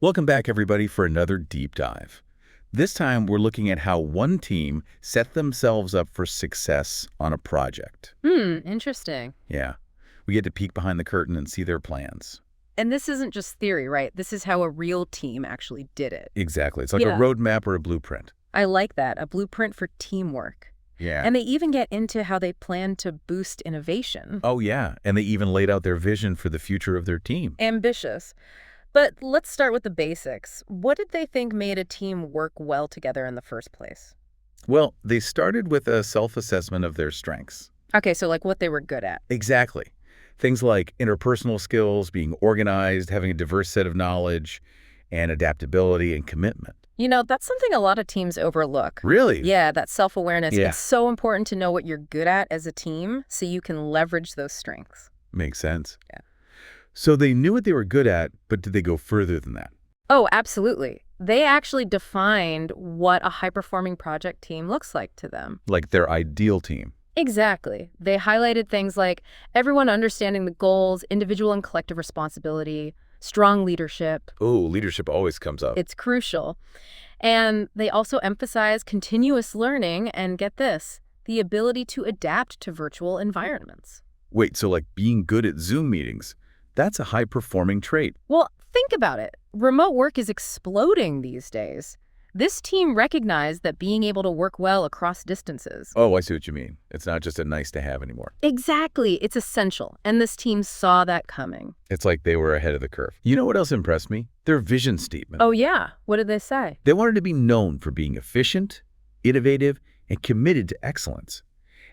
Welcome back, everybody, for another deep dive. This time, we're looking at how one team set themselves up for success on a project. Interesting. Yeah, we get to peek behind the curtain and see their plans. And this isn't just theory, right? This is how a real team actually did it. Exactly. It's like Yeah. a roadmap or a blueprint. I like that, a blueprint for teamwork. Yeah. And they even get into how they plan to boost innovation. Oh, yeah. And they even laid out their vision for the future of their team. Ambitious. But let's start with the basics. What did they think made a team work well together in the first place? Well, they started with a self-assessment of their strengths. Okay, so like what they were good at. Exactly. Things like interpersonal skills, being organized, having a diverse set of knowledge, and adaptability and commitment. You know, that's something a lot of teams overlook. Really? Yeah, that self-awareness. Yeah. It's so important to know what you're good at as a team so you can leverage those strengths. Makes sense. Yeah. So they knew what they were good at, but did they go further than that? Oh, absolutely. They actually defined what a high-performing project team looks like to them. Like their ideal team. Exactly. They highlighted things like everyone understanding the goals, individual and collective responsibility, strong leadership. Oh, leadership always comes up. It's crucial. And they also emphasize continuous learning and, get this, the ability to adapt to virtual environments. Wait, so like being good at Zoom meetings, that's a high-performing trait. Well, think about it. Remote work is exploding these days. This team recognized that being able to work well across distances. Oh, I see what you mean. It's not just a nice-to-have anymore. Exactly. It's essential. And this team saw that coming. It's like they were ahead of the curve. You know what else impressed me? Their vision statement. Oh, yeah. What did they say? They wanted to be known for being efficient, innovative, and committed to excellence.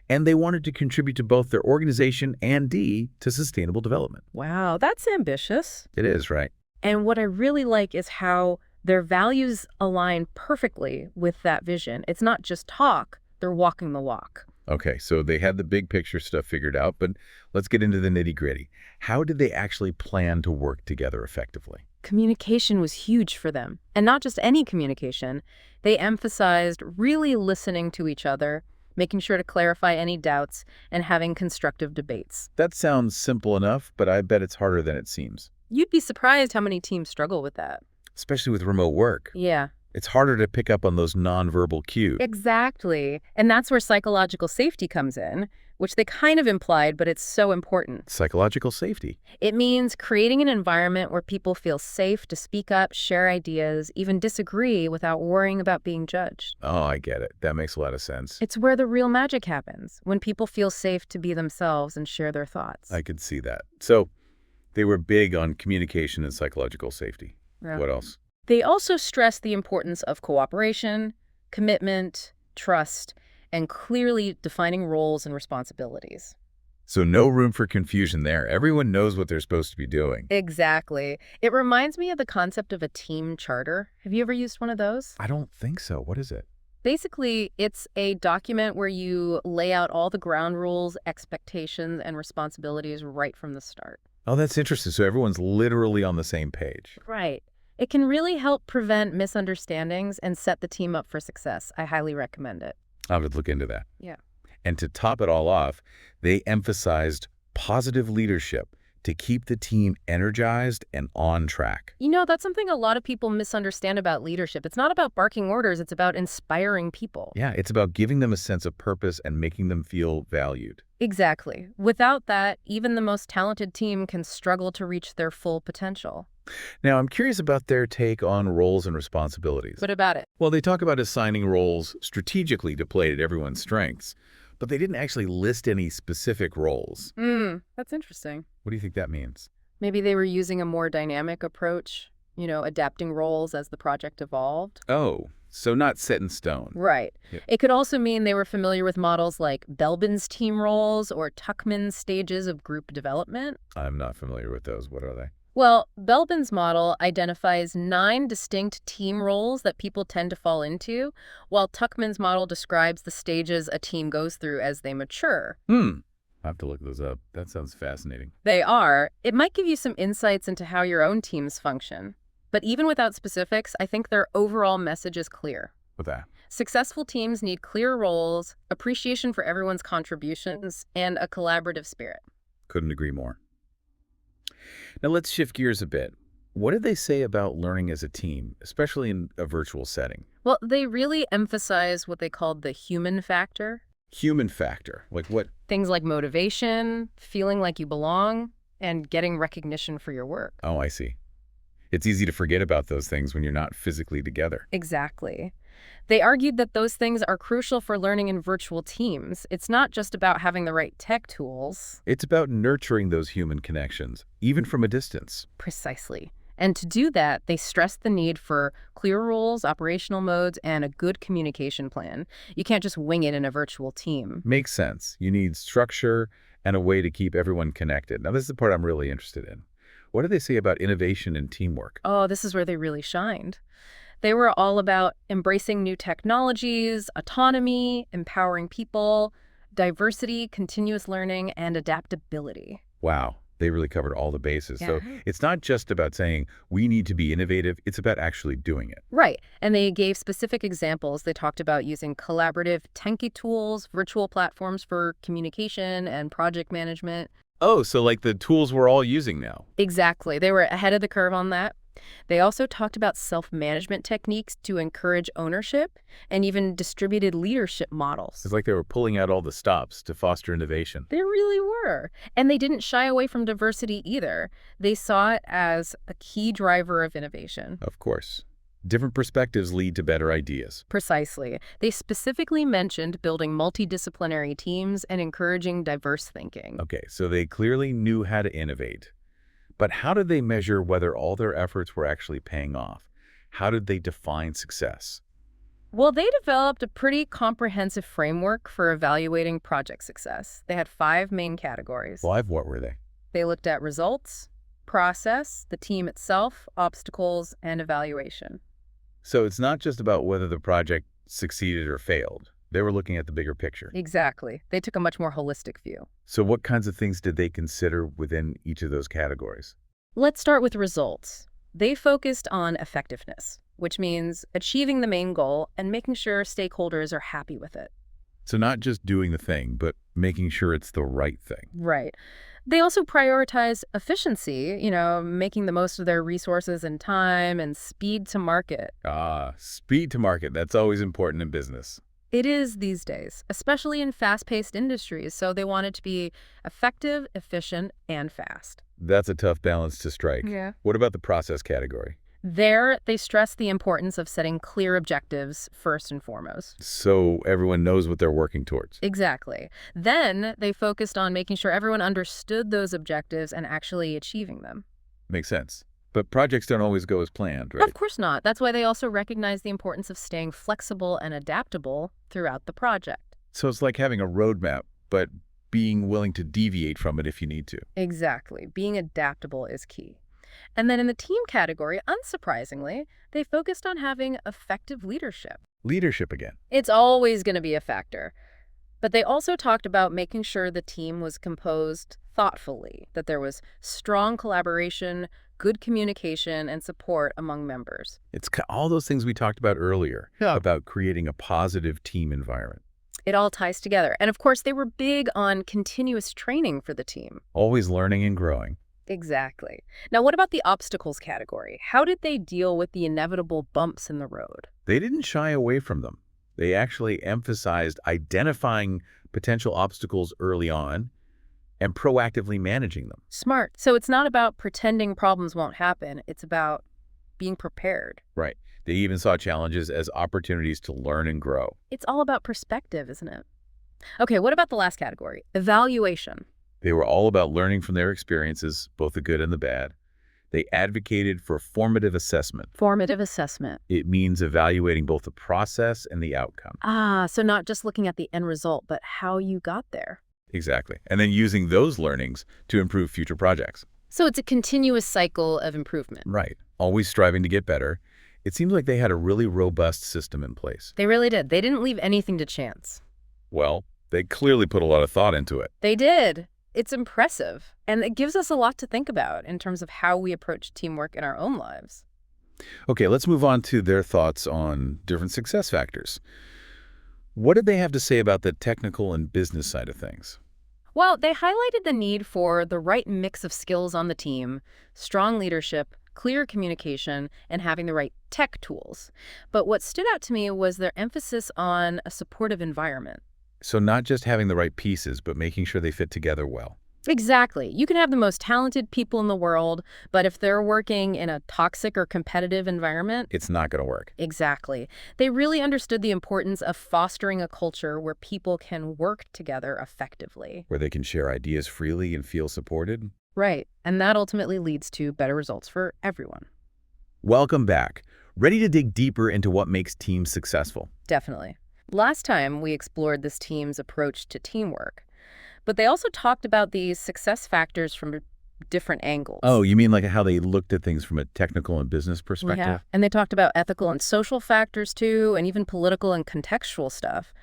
And they wanted to contribute to both their organization and to sustainable development. Wow, that's ambitious. It is, right? And what I really like is how their values align perfectly with that vision. It's not just talk, they're walking the walk. Okay, so they had the big picture stuff figured out, but let's get into the nitty-gritty. How did they actually plan to work together effectively? Communication was huge for them. And not just any communication. They emphasized really listening to each other, making sure to clarify any doubts, and having constructive debates. That sounds simple enough, but I bet it's harder than it seems, You'd be surprised how many teams struggle with that. especially with remote work. Yeah. It's harder to pick up on those nonverbal cues. Exactly. And that's where psychological safety comes in, which they kind of implied, but it's so important. Psychological safety. It means creating an environment where people feel safe to speak up, share ideas, even disagree without worrying about being judged. Oh, I get it. That makes a lot of sense. It's where the real magic happens, when people feel safe to be themselves and share their thoughts. I could see that. So they were big on communication and psychological safety. Yeah. What else? They also stress the importance of cooperation, commitment, trust, and clearly defining roles and responsibilities. So no room for confusion there. Everyone knows what they're supposed to be doing. Exactly. It reminds me of the concept of a team charter. Have you ever used one of those? I don't think so. What is it? Basically, it's a document where you lay out all the ground rules, expectations, and responsibilities right from the start. Oh, that's interesting. So everyone's literally on the same page. Right. It can really help prevent misunderstandings and set the team up for success. I highly recommend it. I would look into that. Yeah. And to top it all off, they emphasized positive leadership to keep the team energized and on track. You know, that's something a lot of people misunderstand about leadership. It's not about barking orders, it's about inspiring people. Yeah, it's about giving them a sense of purpose and making them feel valued. Exactly. Without that, even the most talented team can struggle to reach their full potential. Now, I'm curious about their take on roles and responsibilities. What about it? Well, they talk about assigning roles strategically to play to everyone's strengths, but they didn't actually list any specific roles. That's interesting. What do you think that means? Maybe they were using a more dynamic approach, adapting roles as the project evolved. Oh, so not set in stone. Right. Yeah. It could also mean they were familiar with models like Belbin's team roles or Tuckman's stages of group development. I'm not familiar with those. What are they? Well, Belbin's model identifies 9 distinct team roles that people tend to fall into, while Tuckman's model describes the stages a team goes through as they mature. I have to look those up. That sounds fascinating. They are. It might give you some insights into how your own teams function. But even without specifics, I think their overall message is clear. With that? Successful teams need clear roles, appreciation for everyone's contributions, and a collaborative spirit. Couldn't agree more. Now let's shift gears a bit. What did they say about learning as a team, especially in a virtual setting? Well, they really emphasize what they called the human factor. Human factor. Like what? Things like motivation, feeling like you belong, and getting recognition for your work. Oh, I see. It's easy to forget about those things when you're not physically together. Exactly. They argued that those things are crucial for learning in virtual teams. It's not just about having the right tech tools. It's about nurturing those human connections, even from a distance. Precisely. And to do that, they stressed the need for clear rules, operational modes, and a good communication plan. You can't just wing it in a virtual team. Makes sense. You need structure and a way to keep everyone connected. Now, this is the part I'm really interested in. What do they say about innovation and teamwork? Oh, this is where they really shined. They were all about embracing new technologies, autonomy, empowering people, diversity, continuous learning, and adaptability. Wow, they really covered all the bases. So Yeah. it's not just about saying we need to be innovative, it's about actually doing it. Right. And they gave specific examples. They talked about using collaborative Tenki tools, virtual platforms for communication and project management. Oh, so like the tools we're all using now. Exactly. They were ahead of the curve on that. They also talked about self-management techniques to encourage ownership and even distributed leadership models. It's like they were pulling out all the stops to foster innovation. They really were. And they didn't shy away from diversity either. They saw it as a key driver of innovation. Of course. Different perspectives lead to better ideas. Precisely. They specifically mentioned building multidisciplinary teams and encouraging diverse thinking. Okay, so they clearly knew how to innovate. But how did they measure whether all their efforts were actually paying off? How did they define success? Well, they developed a pretty comprehensive framework for evaluating project success. They had 5 main categories. 5, what were they? They looked at results, process, the team itself, obstacles, and evaluation. So it's not just about whether the project succeeded or failed. They were looking at the bigger picture. Exactly. They took a much more holistic view. So what kinds of things did they consider within each of those categories? Let's start with results. They focused on effectiveness, which means achieving the main goal and making sure stakeholders are happy with it. So not just doing the thing, but making sure it's the right thing. Right. They also prioritize efficiency, making the most of their resources and time and speed to market. Speed to market. That's always important in business. It is these days, especially in fast-paced industries, so they want it to be effective, efficient, and fast. That's a tough balance to strike. Yeah. What about the process category? There, they stress the importance of setting clear objectives first and foremost. So everyone knows what they're working towards. Exactly. Then they focused on making sure everyone understood those objectives and actually achieving them. Makes sense. But projects don't always go as planned, right? Of course not. That's why they also recognize the importance of staying flexible and adaptable throughout the project. So it's like having a roadmap, but being willing to deviate from it if you need to. Exactly. Being adaptable is key. And then in the team category, unsurprisingly, they focused on having effective leadership. Leadership again. It's always going to be a factor. But they also talked about making sure the team was composed thoughtfully, that there was strong collaboration, good communication, and support among members. It's all those things we talked about earlier Yeah. about creating a positive team environment. It all ties together. And of course, they were big on continuous training for the team. Always learning and growing. Exactly. Now, what about the obstacles category? How did they deal with the inevitable bumps in the road? They didn't shy away from them. They actually emphasized identifying potential obstacles early on and proactively managing them. Smart. So it's not about pretending problems won't happen. It's about being prepared. Right. They even saw challenges as opportunities to learn and grow. It's all about perspective, isn't it? Okay, what about the last category? Evaluation. They were all about learning from their experiences, both the good and the bad. They advocated for formative assessment. Formative assessment. It means evaluating both the process and the outcome. So not just looking at the end result, but how you got there. Exactly. And then using those learnings to improve future projects. So it's a continuous cycle of improvement. Right. Always striving to get better. It seems like they had a really robust system in place. They really did. They didn't leave anything to chance. Well, they clearly put a lot of thought into it. They did. It's impressive. And it gives us a lot to think about in terms of how we approach teamwork in our own lives. Okay, let's move on to their thoughts on different success factors. What did they have to say about the technical and business side of things? Well, they highlighted the need for the right mix of skills on the team, strong leadership, clear communication, and having the right tech tools. But what stood out to me was their emphasis on a supportive environment. So not just having the right pieces, but making sure they fit together well. Exactly. You can have the most talented people in the world, but if they're working in a toxic or competitive environment, It's not going to work. exactly. They really understood the importance of fostering a culture where people can work together effectively. Where they can share ideas freely and feel supported. Right. And that ultimately leads to better results for everyone. Welcome back. Ready to dig deeper into what makes teams successful? Definitely. Last time, we explored this team's approach to teamwork, but they also talked about these success factors from different angles. Oh, you mean like how they looked at things from a technical and business perspective? Yeah. And they talked about ethical and social factors too, and even political and contextual stuff.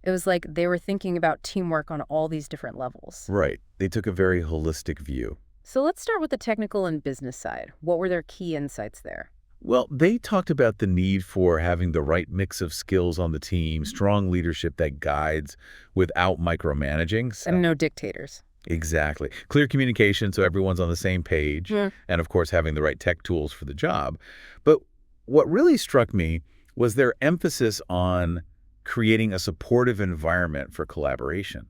It was like they were thinking about teamwork on all these different levels. Right. They took a very holistic view. So let's start with the technical and business side. What were their key insights there? Well, they talked about the need for having the right mix of skills on the team, strong leadership that guides without micromanaging. And no dictators. Exactly. Clear communication so everyone's on the same page, Yeah. and of course having the right tech tools for the job. But what really struck me was their emphasis on creating a supportive environment for collaboration.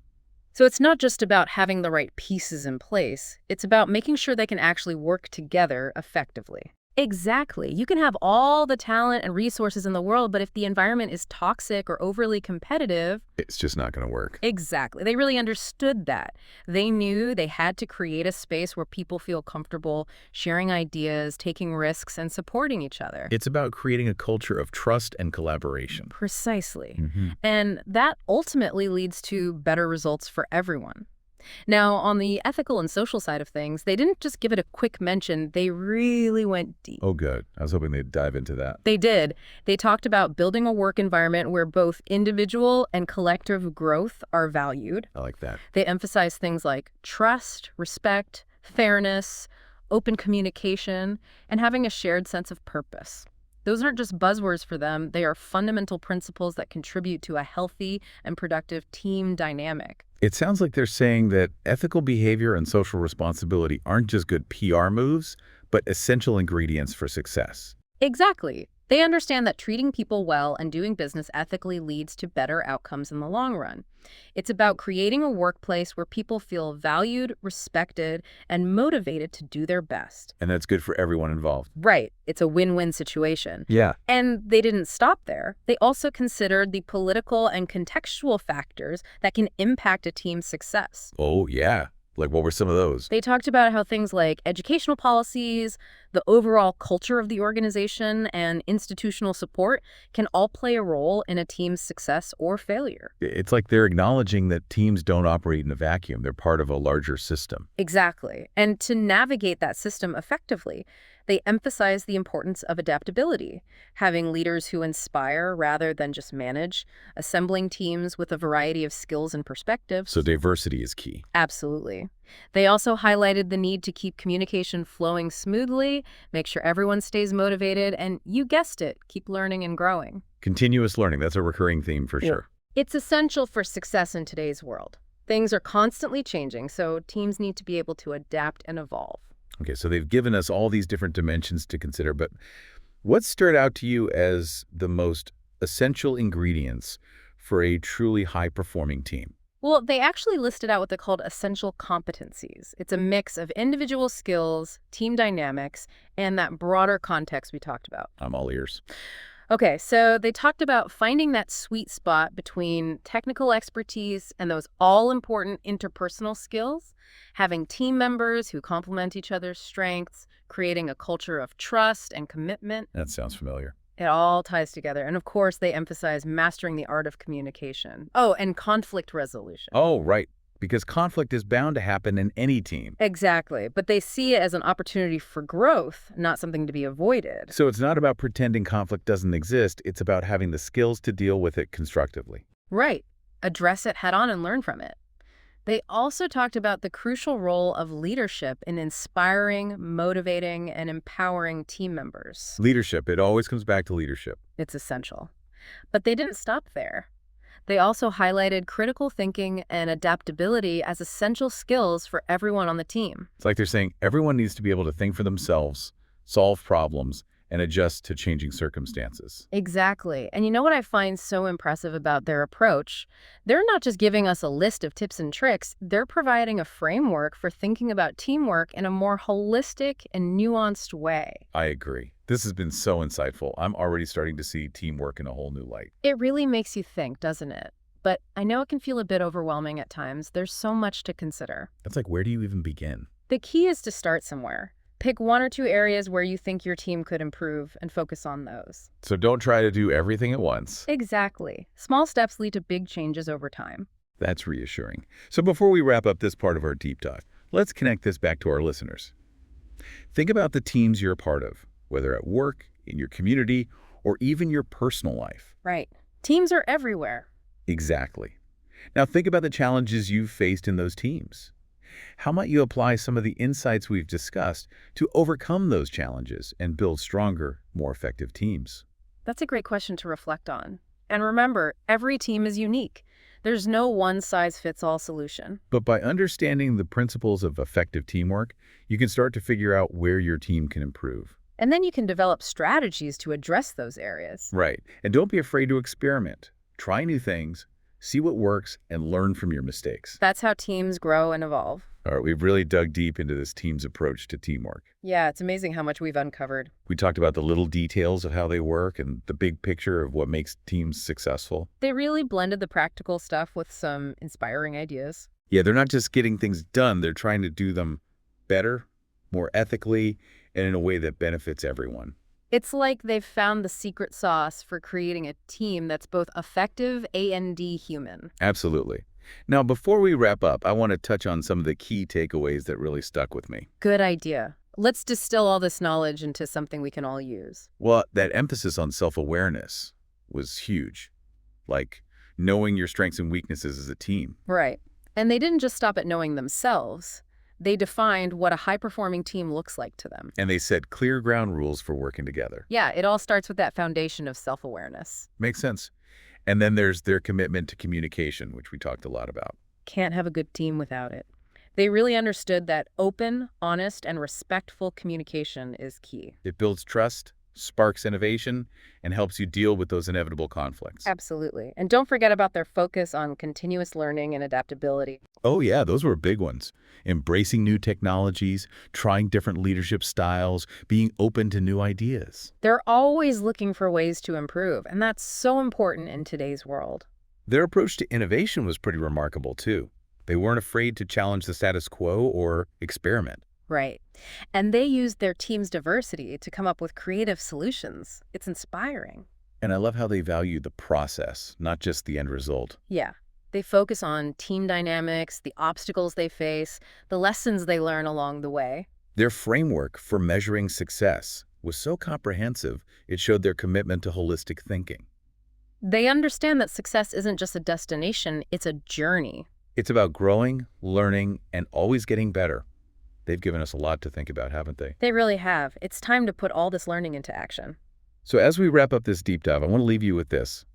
So it's not just about having the right pieces in place. It's about making sure they can actually work together effectively. Exactly. You can have all the talent and resources in the world, but if the environment is toxic or overly competitive, It's just not going to work. exactly. They really understood that. They knew they had to create a space where people feel comfortable sharing ideas, taking risks, and supporting each other. It's about creating a culture of trust and collaboration. Precisely. Mm-hmm. And that ultimately leads to better results for everyone. Now, on the ethical and social side of things, they didn't just give it a quick mention, they really went deep. Oh, good. I was hoping they'd dive into that. They did. They talked about building a work environment where both individual and collective growth are valued. I like that. They emphasize things like trust, respect, fairness, open communication, and having a shared sense of purpose. Those aren't just buzzwords for them, they are fundamental principles that contribute to a healthy and productive team dynamic. It sounds like they're saying that ethical behavior and social responsibility aren't just good PR moves, but essential ingredients for success. Exactly. They understand that treating people well and doing business ethically leads to better outcomes in the long run. It's about creating a workplace where people feel valued, respected, and motivated to do their best. And that's good for everyone involved. Right. It's a win-win situation. Yeah. And they didn't stop there. They also considered the political and contextual factors that can impact a team's success. Oh, yeah. Like, what were some of those? They talked about how things like educational policies, the overall culture of the organization, and institutional support can all play a role in a team's success or failure. It's like they're acknowledging that teams don't operate in a vacuum. They're part of a larger system. Exactly. And to navigate that system effectively, they emphasize the importance of adaptability, having leaders who inspire rather than just manage, assembling teams with a variety of skills and perspectives. So diversity is key. Absolutely. They also highlighted the need to keep communication flowing smoothly, make sure everyone stays motivated, and you guessed it, keep learning and growing. Continuous learning, that's a recurring theme for sure. It's essential for success in today's world. Things are constantly changing, so teams need to be able to adapt and evolve. Okay, so they've given us all these different dimensions to consider, but what stood out to you as the most essential ingredients for a truly high-performing team? Well, they actually listed out what they called essential competencies. It's a mix of individual skills, team dynamics, and that broader context we talked about. I'm all ears. Okay, so they talked about finding that sweet spot between technical expertise and those all-important interpersonal skills, having team members who complement each other's strengths, creating a culture of trust and commitment. That sounds familiar. It all ties together. And of course, they emphasize mastering the art of communication. Oh, and conflict resolution. Oh, right. Because conflict is bound to happen in any team. Exactly. But they see it as an opportunity for growth, not something to be avoided. So it's not about pretending conflict doesn't exist. It's about having the skills to deal with it constructively. Right. Address it head on and learn from it. They also talked about the crucial role of leadership in inspiring, motivating, and empowering team members. Leadership, it always comes back to leadership. It's essential. But they didn't stop there. They also highlighted critical thinking and adaptability as essential skills for everyone on the team. It's like they're saying everyone needs to be able to think for themselves, solve problems, and adjust to changing circumstances. Exactly. And you know what I find so impressive about their approach? They're not just giving us a list of tips and tricks, they're providing a framework for thinking about teamwork in a more holistic and nuanced way. I agree. This has been so insightful. I'm already starting to see teamwork in a whole new light. It really makes you think, doesn't it? But I know it can feel a bit overwhelming at times. There's so much to consider. That's like, where do you even begin? The key is to start somewhere. Pick one or two areas where you think your team could improve and focus on those. So don't try to do everything at once. Exactly. Small steps lead to big changes over time. That's reassuring. So before we wrap up this part of our deep dive, let's connect this back to our listeners. Think about the teams you're a part of, whether at work, in your community, or even your personal life. Right. Teams are everywhere. Exactly. Now think about the challenges you've faced in those teams. How might you apply some of the insights we've discussed to overcome those challenges and build stronger, more effective teams? That's a great question to reflect on. And remember, every team is unique. There's no one-size-fits-all solution. But by understanding the principles of effective teamwork, you can start to figure out where your team can improve. And then you can develop strategies to address those areas. Right. And don't be afraid to experiment. Try new things, see what works, and learn from your mistakes. That's how teams grow and evolve. All right, we've really dug deep into this team's approach to teamwork. Yeah, it's amazing how much we've uncovered. We talked about the little details of how they work and the big picture of what makes teams successful. They really blended the practical stuff with some inspiring ideas. Yeah, they're not just getting things done, they're trying to do them better, more ethically, and in a way that benefits everyone. It's like they've found the secret sauce for creating a team that's both effective and human. Absolutely. Now, before we wrap up, I want to touch on some of the key takeaways that really stuck with me. Good idea. Let's distill all this knowledge into something we can all use. Well, that emphasis on self-awareness was huge. Like knowing your strengths and weaknesses as a team. Right. And they didn't just stop at knowing themselves. They defined what a high-performing team looks like to them. And they set clear ground rules for working together. Yeah, it all starts with that foundation of self-awareness. Makes sense. And then there's their commitment to communication, which we talked a lot about. Can't have a good team without it. They really understood that open, honest, and respectful communication is key. It builds trust, sparks innovation, and helps you deal with those inevitable conflicts. Absolutely. And don't forget about their focus on continuous learning and adaptability. Oh yeah, those were big ones. Embracing new technologies, trying different leadership styles, being open to new ideas. They're always looking for ways to improve, and that's so important in today's world. Their approach to innovation was pretty remarkable too. They weren't afraid to challenge the status quo or experiment. Right. And they used their team's diversity to come up with creative solutions. It's inspiring. And I love how they value the process, not just the end result. Yeah. They focus on team dynamics, the obstacles they face, the lessons they learn along the way. Their framework for measuring success was so comprehensive, it showed their commitment to holistic thinking. They understand that success isn't just a destination, it's a journey. It's about growing, learning, and always getting better. They've given us a lot to think about, haven't they? They really have. It's time to put all this learning into action. So as we wrap up this deep dive, I want to leave you with this.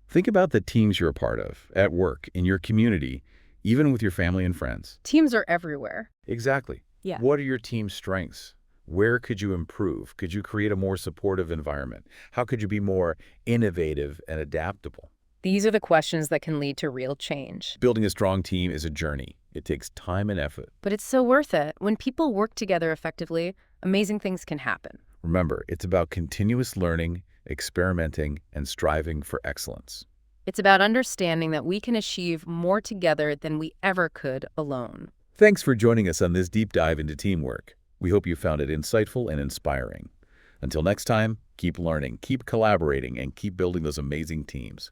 Think about the teams you're a part of, at work, in your community, even with your family and friends. Teams are everywhere. Exactly. Yeah. What are your team's strengths? Where could you improve? Could you create a more supportive environment? How could you be more innovative and adaptable? These are the questions that can lead to real change. Building a strong team is a journey. It takes time and effort. But it's so worth it. When people work together effectively, amazing things can happen. Remember, it's about continuous learning, experimenting, and striving for excellence. It's about understanding that we can achieve more together than we ever could alone. Thanks for joining us on this deep dive into teamwork. We hope you found it insightful and inspiring. Until next time, keep learning, keep collaborating, and keep building those amazing teams.